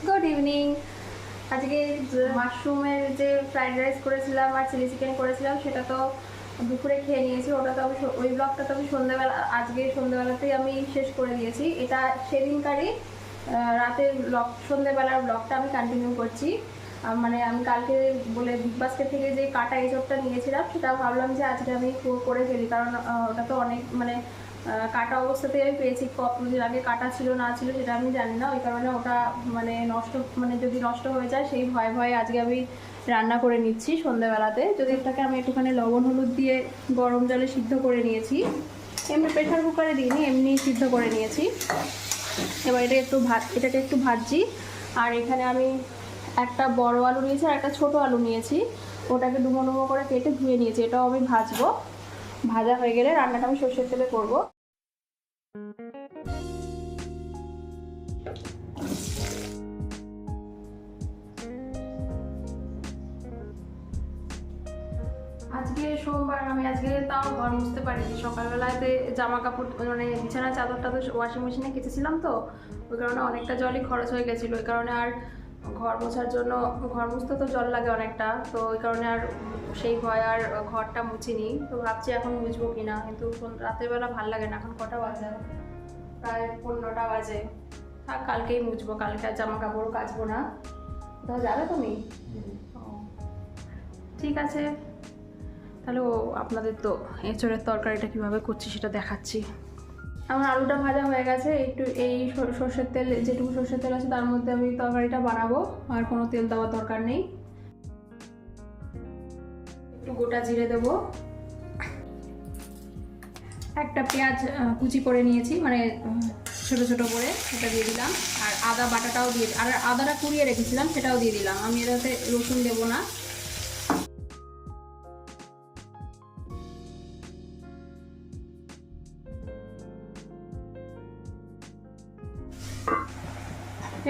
Good evening. আজকে মাশরুমের যে fried rice করেছিলাম আর চিলি চিকেন করেছিলাম সেটা তো দুপুরে খেয়ে নিয়েছি। ওটা তো আমি ওই ব্লগটা তো আমি সন্ধ্যেবেলা আজকে সন্ধ্যেবেলাতেই আমি শেষ করে দিয়েছি। এটা সেদিনকারই রাতের ব্লগ, সন্ধ্যেবেলার ব্লগটা আমি কন্টিনিউ করছি। মানে আমি কালকে বলে বিগ বাস্কেট থেকে যে কাটা এঁচড়টা নিয়েছিলাম সেটা ভাবলাম যে আজকে আমি করে ফেলি, কারণ ওটা তো অনেক মানে কাটা অবস্থাতেই আমি পেয়েছি। কতদিন আগে কাটা ছিল না ছিল সেটা আমি জানি না, ওই কারণে ওটা মানে নষ্ট, মানে যদি নষ্ট হয়ে যায় সেই ভয়ে ভয়ে আজকে আমি রান্না করে নিচ্ছি সন্ধ্যেবেলাতে। যদি এটাকে আমি একটুখানি লবণ হলুদ দিয়ে গরম জলে সিদ্ধ করে নিয়েছি, এমনি প্রেশার কুকারে দিইনি, এমনি সিদ্ধ করে নিয়েছি। এবার এটাকে একটু ভাজছি। আর এখানে আমি একটা বড় আলু নিয়েছি আর একটা ছোট আলু নিয়েছি, ওটাকে ডুমো ডুমো করে কেটে ধুয়ে নিয়েছি। এটাও আমি ভাজবো। ভাজা হয়ে গেলে রান্নাটা আমি সর্ষের তেলে করবো। আজকে সোমবার, আমি আজকে তাও ঘর মুছতে পারিনি। সকালবেলাতে জামা কাপড় মানে বিছানার চাদরটা তো ওয়াশিং মেশিনে কেচেছিলাম, তো ওই কারণে অনেকটা জলই খরচ হয়ে গেছিলো। ওই কারণে আর ঘর মোছার জন্য, ঘর মুছতে তো জল লাগে অনেকটা, তো ওই কারণে আর সেই ভয় আর ঘরটা মুছিনি। তো ভাবছি এখন মুছবো কিনা, কিন্তু রাতের বেলা ভাল লাগে না। এখন কটা বাজে, প্রায় 15টা বাজে। থাক, কালকেই মুছবো, কালকে আর জামা কাপড়ও কাচবো না। কোথাও যাবে তুমি? ঠিক আছে, তাহলে আপনাদের তো এঁচড়ের তরকারিটা কীভাবে করছি সেটা দেখাচ্ছি। আমার আলুটা ভাজা হয়ে গেছে। একটু এই সর্ষের তেল, যেটুকু সর্ষের তেল আছে তার মধ্যে আমি তরকারিটা বানাবো, আর কোনো তেল দেওয়ার দরকার নেই। একটু গোটা জিরে দেবো, একটা পেঁয়াজ কুচি করে নিয়েছি, মানে ছোট ছোট করে সেটা দিয়ে দিলাম। আর আদা বাটাটাও দিয়ে, আর আদাটা কুড়িয়ে রেখেছিলাম সেটাও দিয়ে দিলাম। আমি এটাতে রসুন দেবো না।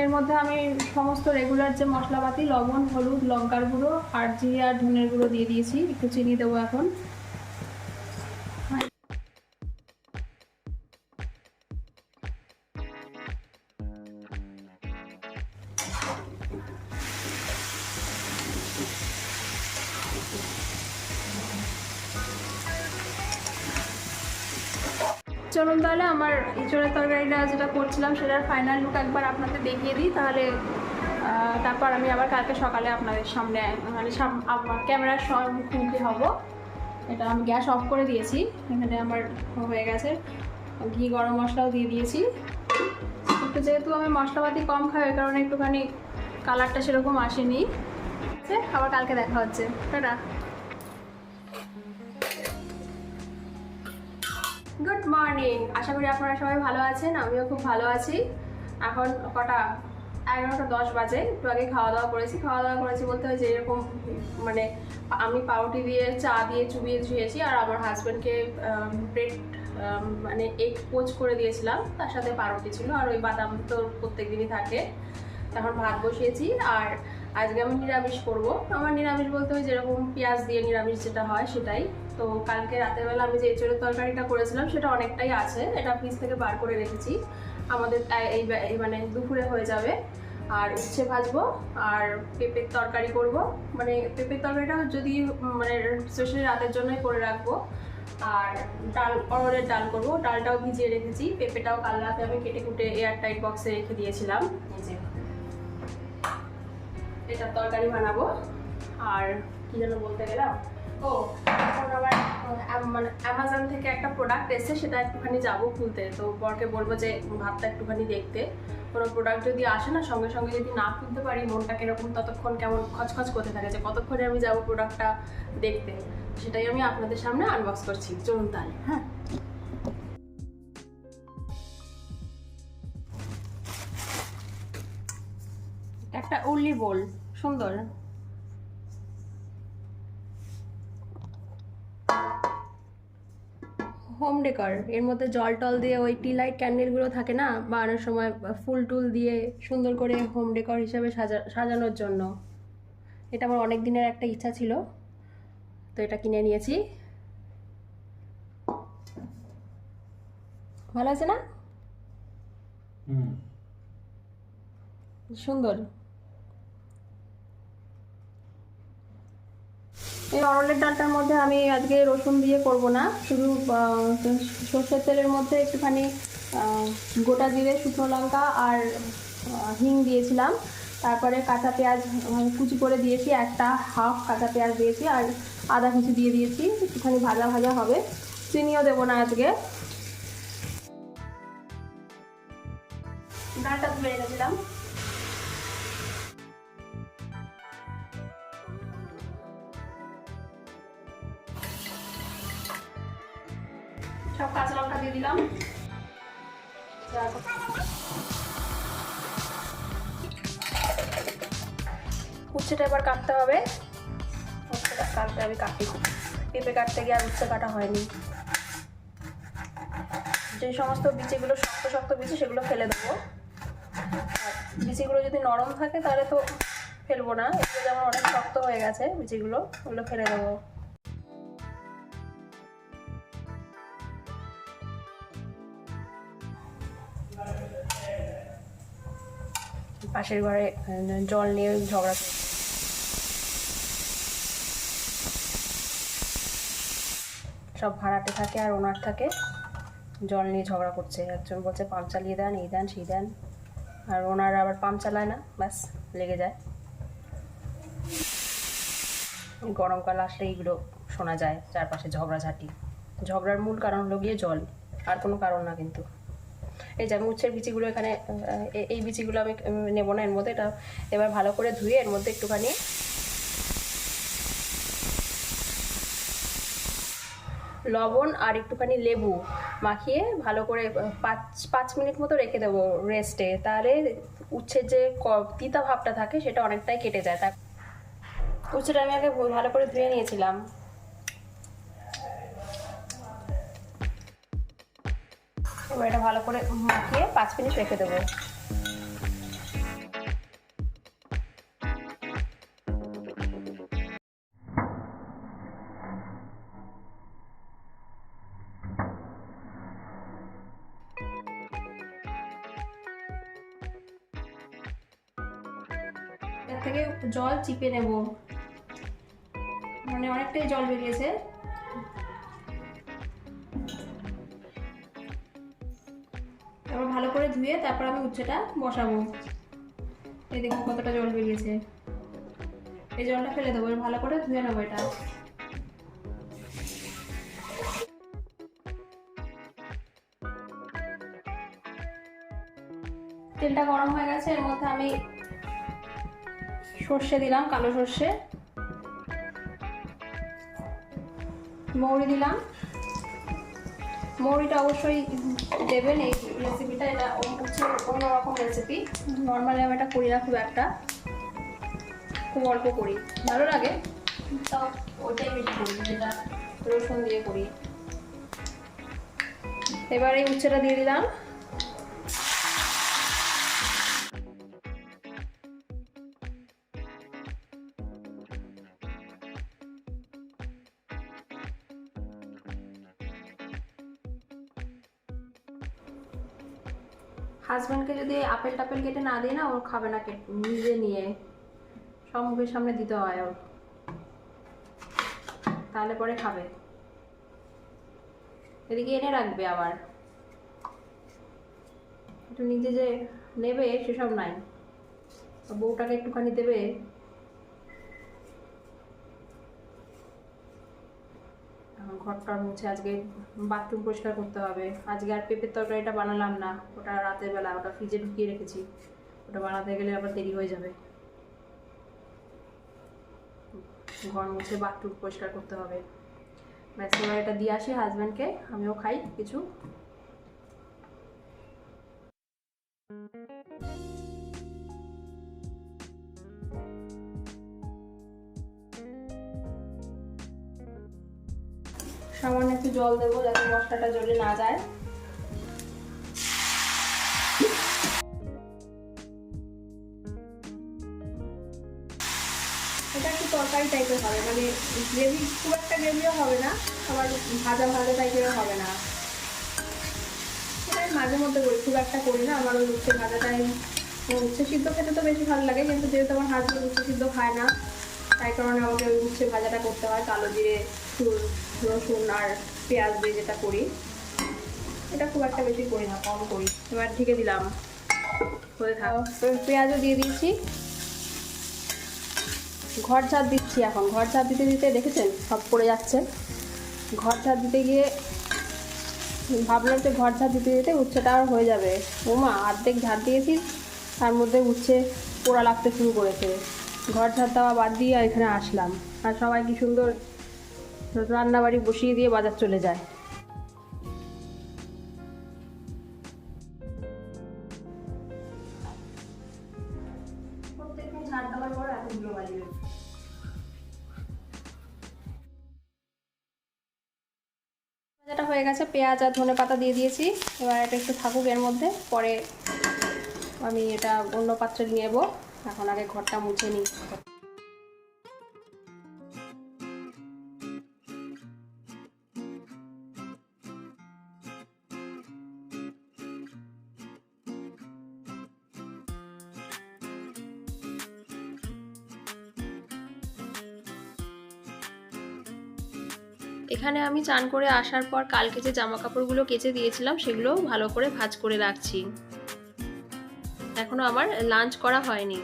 এর মধ্যে আমি সমস্ত রেগুলার যে মশলাপাতি, লবণ, হলুদ, লঙ্কার গুঁড়ো আর জিরে আর ধনের গুঁড়ো দিয়ে দিয়েছি। একটু চিনি দেবো এখন। চলুন তাহলে আমার এঁচড়ের তরকারিটা যেটা করছিলাম সেটার ফাইনাল লুক একবার আপনাদের দেখিয়ে দিই, তাহলে তারপর আমি আবার কালকে সকালে আপনাদের সামনে মানে ক্যামেরার মুখোমুখি হব। এটা আমি গ্যাস অফ করে দিয়েছি। এখানে আমার হয়ে গেছে, ঘি গরম মশলাও দিয়ে দিয়েছি। একটু যেহেতু আমি মশলাপাতি কম খাই ওই কারণে একটুখানি কালারটা সেরকম আসেনি। আবার কালকে দেখা হচ্ছে, টাটা। গুড মর্নিং, আশা করি আপনারা সবাই ভালো আছেন, আমিও খুব ভালো আছি। এখন কটা, 11:10 বাজে। একটু আগে খাওয়া দাওয়া করেছি বলতে হয় যে এরকম মানে আমি পাউরুটি দিয়ে চা দিয়ে চুবিয়ে ধুয়েছি, আর আমার হাজব্যান্ডকে ব্রেড মানে এগ পোচ করে দিয়েছিলাম, তার সাথে পাউরুটি ছিল, আর ওই বাদাম তো প্রত্যেক দিনই থাকে। এখন ভাত বসিয়েছি, আর আজকে আমি নিরামিষ করবো। আমার নিরামিষ বলতে হয় যেরকম পেঁয়াজ দিয়ে নিরামিষ যেটা হয় সেটাই। তো কালকে রাতের বেলা আমি যে এঁচড়ের তরকারিটা করেছিলাম সেটা অনেকটাই আছে, এটা ফ্রিজ থেকে বার করে রেখেছি। আমাদের এই মানে দুপুরে হয়ে যাবে। আর উচ্ছে ভাজবো, আর পেঁপের তরকারি করব। মানে পেঁপের তরকারিটা যদি মানে স্পেশালি রাতের জন্যই করে রাখবো। আর ডাল, অরহরের ডাল করবো, ডালটাও ভিজিয়ে রেখেছি। পেঁপেটাও কাল রাতে আমি কেটে কুটে এয়ার টাইট বক্সে রেখে দিয়েছিলাম। এই যে এটা তরকারি বানাবো। আর কি যেন বলতে গেলাম, ও এখন আমার মানে অ্যামাজন থেকে একটা প্রোডাক্ট এসেছে, সেটা একটুখানি যাবো খুলতে। তো বরকে বলবো যে ভাতটা একটুখানি দেখতে। কোনো প্রোডাক্ট যদি আসে না, সঙ্গে সঙ্গে যদি না খুলতে পারি মনটা কিরকম ততক্ষণ কেমন খচখচ করতে থাকে, যে কতক্ষণে আমি যাবো প্রোডাক্টটা দেখতে। সেটাই আমি আপনাদের সামনে আনবক্স করছি। চলুন তাহলে। হ্যাঁ, একটা উর্লি বোল, সুন্দর। হোম ডেকর, এর মধ্যে জল টল দিয়ে ওই টি লাইট ক্যান্ডেলগুলো থাকে না বানানোর সময়, ফুল টুল দিয়ে সুন্দর করে হোম ডেকর হিসাবে সাজানোর জন্য। এটা আমার অনেক দিনের একটা ইচ্ছা ছিল, তো এটা কিনে নিয়েছি। ভালো আছে না? সুন্দর। এই অরলের ডালটার মধ্যে আমি আজকে রসুন দিয়ে করব না, শুধু সর্ষের তেলের মধ্যে একটুখানি গোটা জিরে, শুকনো লঙ্কা আর হিং দিয়েছিলাম। তারপরে কাঁচা পেঁয়াজ কুচি করে দিয়েছি, একটা হাফ কাঁচা পেঁয়াজ দিয়েছি, আর আদা কুচি দিয়ে দিয়েছি। একটুখানি ভাজা ভাজা হবে, চিনিও দেবো না আজকে। ডালটা ধুয়ে রেখেছিলাম। সব কাঁচা লঙ্কা দিয়ে দিলাম। উচ্ছেটা এবার কাটতে হবে। উচ্ছেটা কাটতে আমি কাটি, পেঁপে কাটতে গিয়ে আর উচ্ছে কাটা হয়নি। যে সমস্ত বিচিগুলো শক্ত শক্ত বিচি সেগুলো ফেলে দেবো, আর বিচিগুলো যদি নরম থাকে তাহলে তো ফেলবো না। এগুলো যেমন অনেক শক্ত হয়ে গেছে বিচিগুলো, ওগুলো ফেলে দেবো। পাশের ঘরে জল নিয়ে ঝগড়া করছে, সব ভাড়াটে থাকে আর ওনার থাকে, জল নিয়ে ঝগড়া করছে। একজন বলছে পাম্প চালিয়ে দেন, এই দেন সেই দেন, আর ওনার আবার পাম্প চালায় না, ব্যাস লেগে যায়। গরমকাল আসলে এইগুলো শোনা যায় চারপাশে ঝগড়াঝাটি। ঝগড়ার মূল কারণ হলো গিয়ে জল, আর কোনো কারণ না। কিন্তু এই যে আমি উচ্ছের বিচিগুলো এখানে, এই বিচিগুলো আমি নেবো না এর মধ্যে। এটা এবার ভালো করে ধুয়ে এর মধ্যে একটুখানি লবণ আর একটুখানি লেবু মাখিয়ে ভালো করে 5 মিনিট মতো রেখে দেবো রেস্টে। তাহলে উচ্ছের যে তিতা ভাবটা থাকে সেটা অনেকটাই কেটে যায়। তার উচ্ছেটা আমি আগে ভালো করে ধুয়ে নিয়েছিলাম। এবার এটা ভালো করে মাখিয়ে 5 মিনিট রেখে দেবো। এর থেকে জল চিপে নেব, মানে অনেকটাই জল বেরিয়েছে। এবার ভালো করে ধুয়ে তারপর আমি উচ্ছেটা বসাবো। এই দেখুন কতটা জল বেরিয়েছে, এই জলটা ফেলে দেবো। ভালো করে ধুয়ে নেবো এটা। তেলটা গরম হয়ে গেছে, এর মধ্যে আমি সর্ষে দিলাম, কালো সর্ষে, মৌরি দিলাম। মৌরিটা অবশ্যই দেবেন এই রেসিপিটা, এটা হচ্ছে অন্যরকম রেসিপি। নর্মালি আমি এটা করি না খুব একটা, খুব অল্প করি, ভালো লাগে তাও ওইটাই বেশি করি, যেটা রসুন দিয়ে করি। এবার এই উচ্ছেটা দিয়ে দিলাম। হাজব্যান্ডকে যদি আপেল টাপেল কেটে না দিই না, ও খাবে না, নিজে নিয়ে সব মুখের সামনে দিতে হয় ওর, তাহলে পরে খাবে। এদিকে এনে রাখবে, আবার একটু নিজে যে নেবে সেসব নাই, বউটাকে একটুখানি দেবে। ঘরটা মুছে আজকে বাথরুম পরিষ্কার করতে হবে। আজকে আর পেঁপের তরকারিটা বানালাম না, ওটা রাতের বেলা, ওটা ফ্রিজে ঢুকিয়ে রেখেছি, ওটা বানাতে গেলে আবার দেরি হয়ে যাবে। ঘর মুছে বাথরুম পরিষ্কার করতে হবে। ব্যাস এবার এটা দিয়ে আসি হাজব্যান্ডকে, আমিও খাই কিছু। সামান্য একটু জল দেবো যাতে মশলাটা জ্বলে না যায়। এটা একটু তরকারি টাইপের হবে, মানে গ্রেভি, খুব একটা গ্রেভিও হবে না, আবার ভাজা ভাজা টাইপেরও হবে না। এটা মাঝে মধ্যে করি, খুব একটা করি না। আমার ওই উচ্ছে ভাজাটাই উচ্ছে সিদ্ধ খেতে তো বেশি ভালো লাগে, কিন্তু যেহেতু আমার হাজবেন্ড উচ্ছে সিদ্ধ খায় না, তাই কারণে আমাকে ওই উচ্ছে ভাজাটা করতে হয় কালো জিরে, রসুন আর পেঁয়াজ দিয়ে যেটা করি। এটা খুব একটা বেশি করি না, কম করি। এবার ঢেকে দিলাম, পেঁয়াজও দিয়ে দিয়েছি। ঘর ঝাড় দিচ্ছি এখন। ঘর ঝাড় দিতে দিতে দেখেছেন সব পড়ে যাচ্ছে। ঘর ঝাড় দিতে গিয়ে ভাবলাম যে ঘর ঝাড় দিতে দিতে উচ্ছেটা আর হয়ে যাবে। ওমা, অর্ধেক ঝাড় দিয়েছি, তার মধ্যে উচ্ছে পোড়া লাগতে শুরু করেছে। ঘর ঝাড় দেওয়া বাদ দিয়ে এখানে আসলাম, আর সবাই কি সুন্দর রান্নাবাড়ি বসিয়ে দিয়ে বাজার চলে যায়। প্রত্যেকদিন ঝাড় দেওয়ার পর এতগুলো বাজবে। ভাজাটা হয়ে গেছে, পেঁয়াজ আর ধনেপাতা দিয়ে দিয়েছি। এবার এটা একটু থাকুক এর মধ্যে, পরে আমি এটা অন্য পাত্রে নিয়ে নেবো। এখন আগে ঘরটা মুছে নিই। এখানে আমি চান করে আসার পর কালকে যে জামা কাপড়গুলো কেচে দিয়েছিলাম সেগুলো ভালো করে ভাঁজ করে রাখছি। এখনো আমার লাঞ্চ করা হয়নি।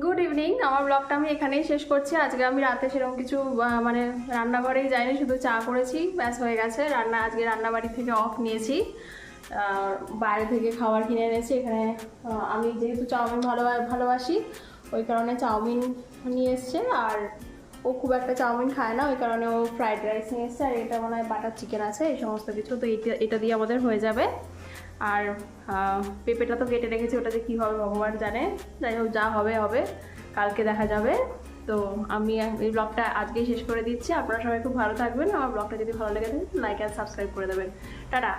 Good evening. আমার ব্লগটা আমি এখানেই শেষ করছি। আজকে আমি রাতে সেরকম কিছু মানে রান্নাঘরেই যাইনি, শুধু চা করেছি, ব্যাস হয়ে গেছে। আজকে রান্নাবাড়ি থেকে অফ নিয়েছি, বাইরে থেকে খাবার কিনে এনেছি। এখানে আমি যেহেতু চাউমিন ভালোবাসি, ওই কারণে চাউমিন নিয়ে এসছে। আর ও খুব একটা চাউমিন খায় না, ওই কারণে ও ফ্রাইড রাইস নিয়ে এসছে। আর এটা মনে হয় বাটার চিকেন আছে, এই সমস্ত কিছু। তো এটা দিয়ে আমাদের হয়ে যাবে। আর পেঁপেটা তো কেটে রেখেছি, ওটা যে কী হবে ভগবান জানে। যাই হোক, যা হবে হবে, কালকে দেখা যাবে। তো আমি এই ব্লগটা আজকেই শেষ করে দিচ্ছি। আপনারা সবাই খুব ভালো থাকবেন। আমার ব্লগটা যদি ভালো লেগে থাকে লাইক অ্যান্ড সাবস্ক্রাইব করে দেবেন। টাটা।